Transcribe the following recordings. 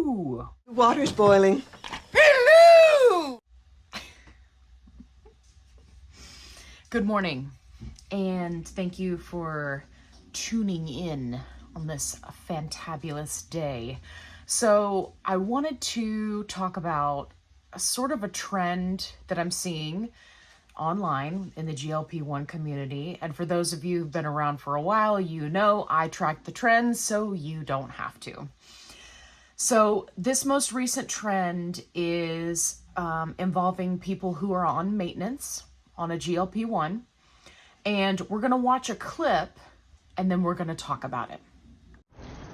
Hello! Water's boiling. Hello! Good morning, and thank you for tuning in on this fantabulous day. So I wanted to talk about a sort of a trend that I'm seeing online in the GLP-1 community. And for those of you who've been around for a while, you know I track the trends so you don't have to. So this most recent trend is involving people who are on maintenance on a GLP-1. And we're going to watch a clip and then we're going to talk about it.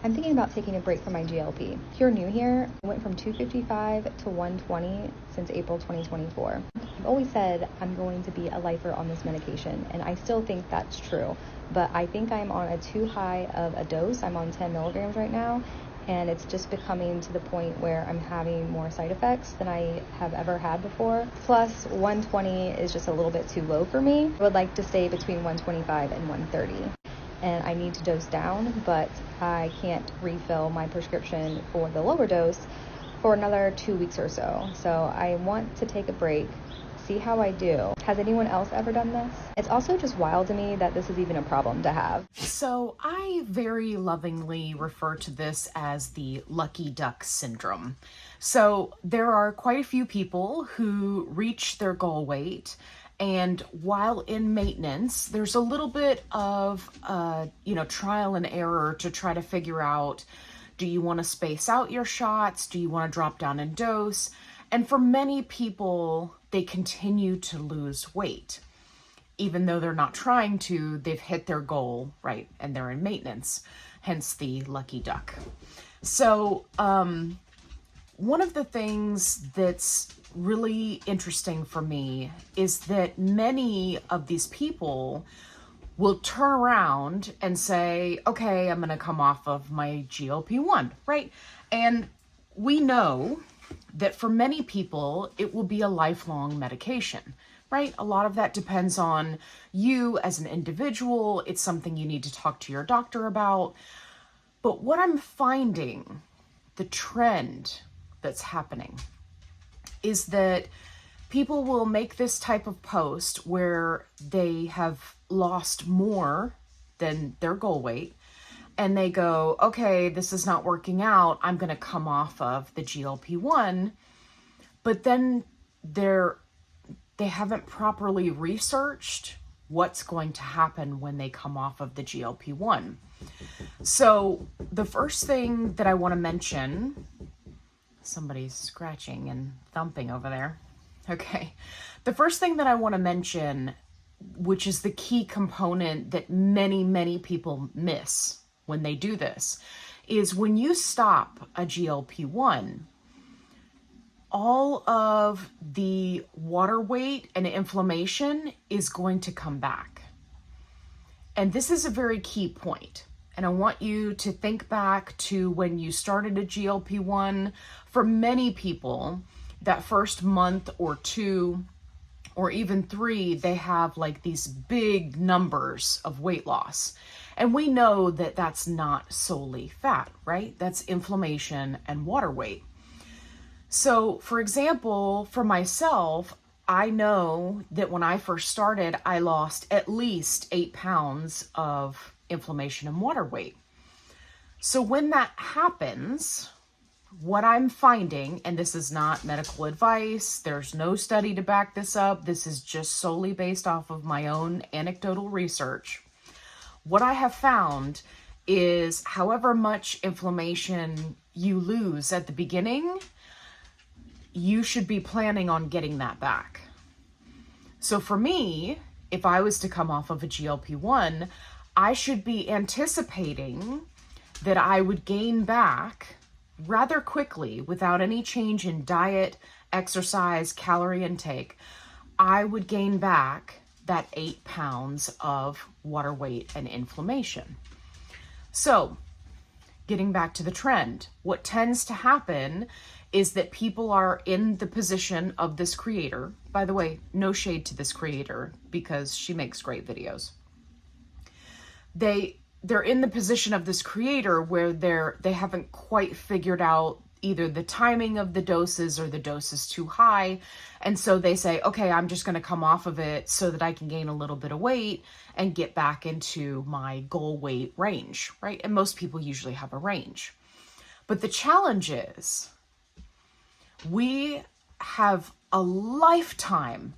I'm thinking about taking a break from my GLP. If you're new here, I went from 255 to 120 since April 2024. I've always said I'm going to be a lifer on this medication, and I still think that's true. But I think I'm on a too high of a dose. I'm on 10 milligrams right now, and it's just becoming to the point where I'm having more side effects than I have ever had before. Plus, 120 is just a little bit too low for me. I would like to stay between 125 and 130. And I need to dose down, but I can't refill my prescription for the lower dose for another 2 weeks or so. So I want to take a break, see how I do. Has anyone else ever done this? It's also just wild to me that this is even a problem to have. So I very lovingly refer to this as the lucky duck syndrome. So there are quite a few people who reach their goal weight, and while in maintenance, there's a little bit of, trial and error to try to figure out, do you want to space out your shots? Do you want to drop down in dose? And for many people, they continue to lose weight. Even though they're not trying to, they've hit their goal, right? And they're in maintenance, hence the lucky duck. So one of the things that's really interesting for me is that many of these people will turn around and say, okay, I'm going to come off of my GLP-1, right? And we know that for many people, it will be a lifelong medication, right? A lot of that depends on you as an individual. It's something you need to talk to your doctor about. But what I'm finding, the trend that's happening, is that people will make this type of post where they have lost more than their goal weight, and they go, okay, this is not working out, I'm going to come off of the GLP-1, but then they haven't properly researched what's going to happen when they come off of the GLP-1. So the first thing that I want to mention, somebody's scratching and thumping over there. Okay. The first thing that I want to mention, which is the key component that many, many people miss when they do this, is when you stop a GLP-1, all of the water weight and inflammation is going to come back. And this is a very key point. And I want you to think back to when you started a GLP-1. For many people, that first month or two, or even 3, they have like these big numbers of weight loss. And we know that that's not solely fat, right? That's inflammation and water weight. So for example, for myself, I know that when I first started, I lost at least 8 pounds of inflammation and water weight. So when that happens, what I'm finding, and this is not medical advice, there's no study to back this up, this is just solely based off of my own anecdotal research. What I have found is however much inflammation you lose at the beginning, you should be planning on getting that back. So for me, if I was to come off of a GLP-1, I should be anticipating that I would gain back rather quickly without any change in diet, exercise, calorie intake. I would gain back that 8 pounds of water weight and inflammation. So getting back to the trend, what tends to happen is that people are in the position of this creator. By the way, no shade to this creator because she makes great videos. They're in the position of this creator where they haven't quite figured out either the timing of the doses or the dose is too high. And so they say, okay, I'm just going to come off of it so that I can gain a little bit of weight and get back into my goal weight range, right? And most people usually have a range. But the challenge is we have a lifetime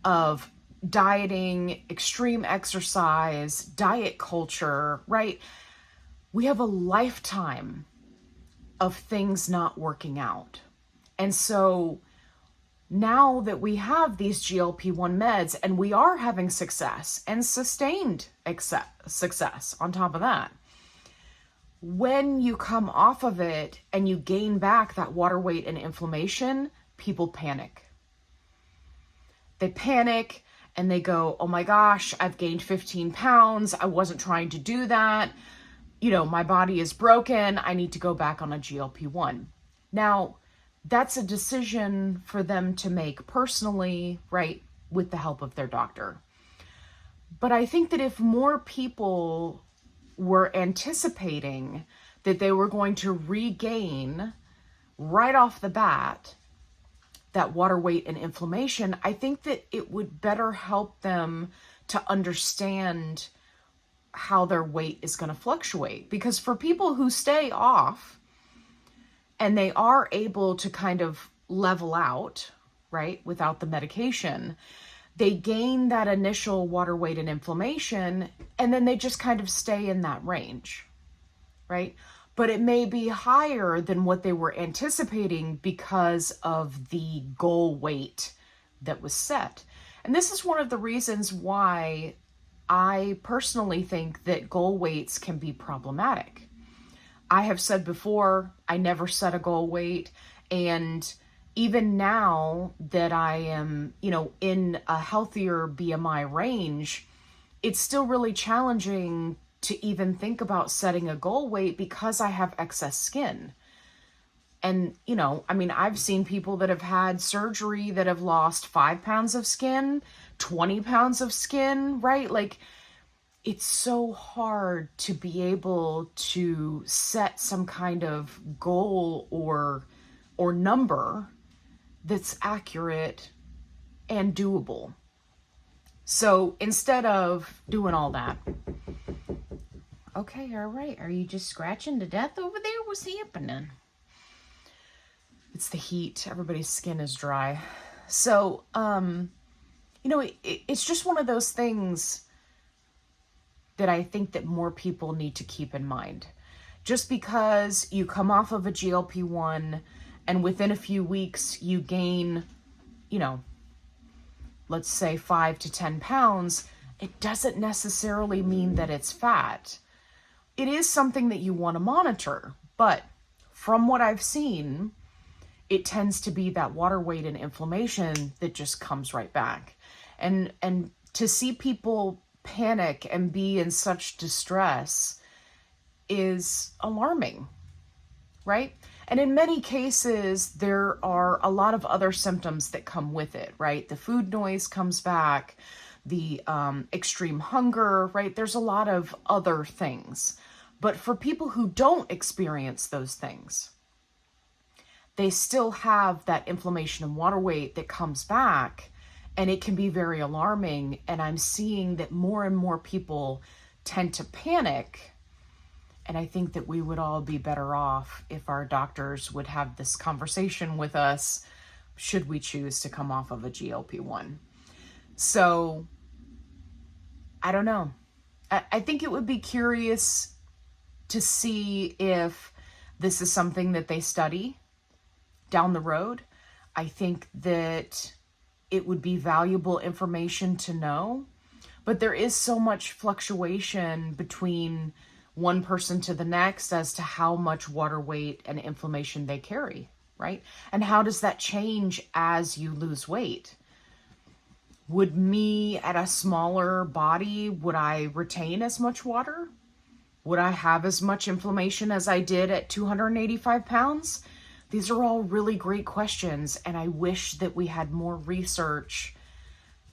of dieting, extreme exercise, diet culture, right? We have a lifetime of things not working out. And so now that we have these GLP-1 meds and we are having success and sustained success on top of that, when you come off of it and you gain back that water weight and inflammation, people panic. They panic and they go, oh my gosh, I've gained 15 pounds. I wasn't trying to do that. My body is broken. I need to go back on a GLP-1. Now, that's a decision for them to make personally, right, with the help of their doctor. But I think that if more people were anticipating that they were going to regain right off the bat that water weight and inflammation, I think that it would better help them to understand how their weight is going to fluctuate. Because for people who stay off and they are able to kind of level out, right, without the medication, they gain that initial water weight and inflammation, and then they just kind of stay in that range, right? But it may be higher than what they were anticipating because of the goal weight that was set. And this is one of the reasons why I personally think that goal weights can be problematic. I have said before, I never set a goal weight. And even now that I am, in a healthier BMI range, it's still really challenging to even think about setting a goal weight because I have excess skin. And, I've seen people that have had surgery that have lost 5 pounds of skin, 20 pounds of skin, right? Like, it's so hard to be able to set some kind of goal or number that's accurate and doable. So instead of doing all that, okay, all right, are you just scratching to death over there? What's happening? It's the heat. Everybody's skin is dry. So, it's just one of those things that I think that more people need to keep in mind. Just because you come off of a GLP-1 and within a few weeks you gain, let's say 5 to 10 pounds, it doesn't necessarily mean that it's fat. It is something that you want to monitor, but from what I've seen, it tends to be that water weight and inflammation that just comes right back. And to see people panic and be in such distress is alarming, right? And in many cases, there are a lot of other symptoms that come with it, right? The food noise comes back, the extreme hunger, right? There's a lot of other things. But for people who don't experience those things, they still have that inflammation and water weight that comes back, and it can be very alarming. And I'm seeing that more and more people tend to panic. And I think that we would all be better off if our doctors would have this conversation with us, should we choose to come off of a GLP-1. So, I don't know. I think it would be curious to see if this is something that they study down the road. I think that it would be valuable information to know, but there is so much fluctuation between one person to the next as to how much water weight and inflammation they carry, right? And how does that change as you lose weight? Would me at a smaller body, would I retain as much water? Would I have as much inflammation as I did at 285 pounds? These are all really great questions, and I wish that we had more research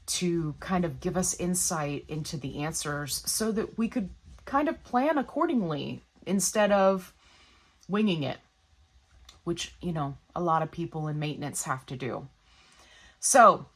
to kind of give us insight into the answers so that we could kind of plan accordingly instead of winging it which, a lot of people in maintenance have to do. So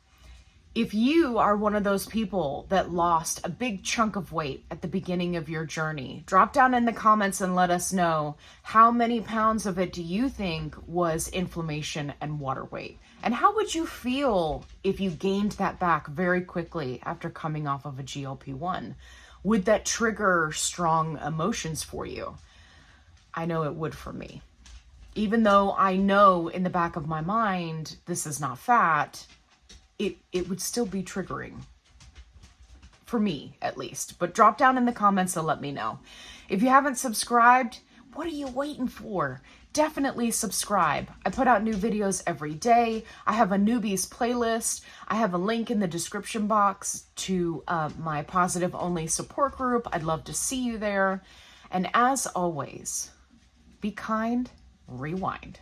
if you are one of those people that lost a big chunk of weight at the beginning of your journey, drop down in the comments and let us know how many pounds of it do you think was inflammation and water weight? And how would you feel if you gained that back very quickly after coming off of a GLP-1? Would that trigger strong emotions for you? I know it would for me. Even though I know in the back of my mind this is not fat, it would still be triggering. For me, at least. But drop down in the comments and let me know. If you haven't subscribed, what are you waiting for? Definitely subscribe. I put out new videos every day. I have a newbies playlist. I have a link in the description box to my positive only support group. I'd love to see you there. And as always, be kind, rewind.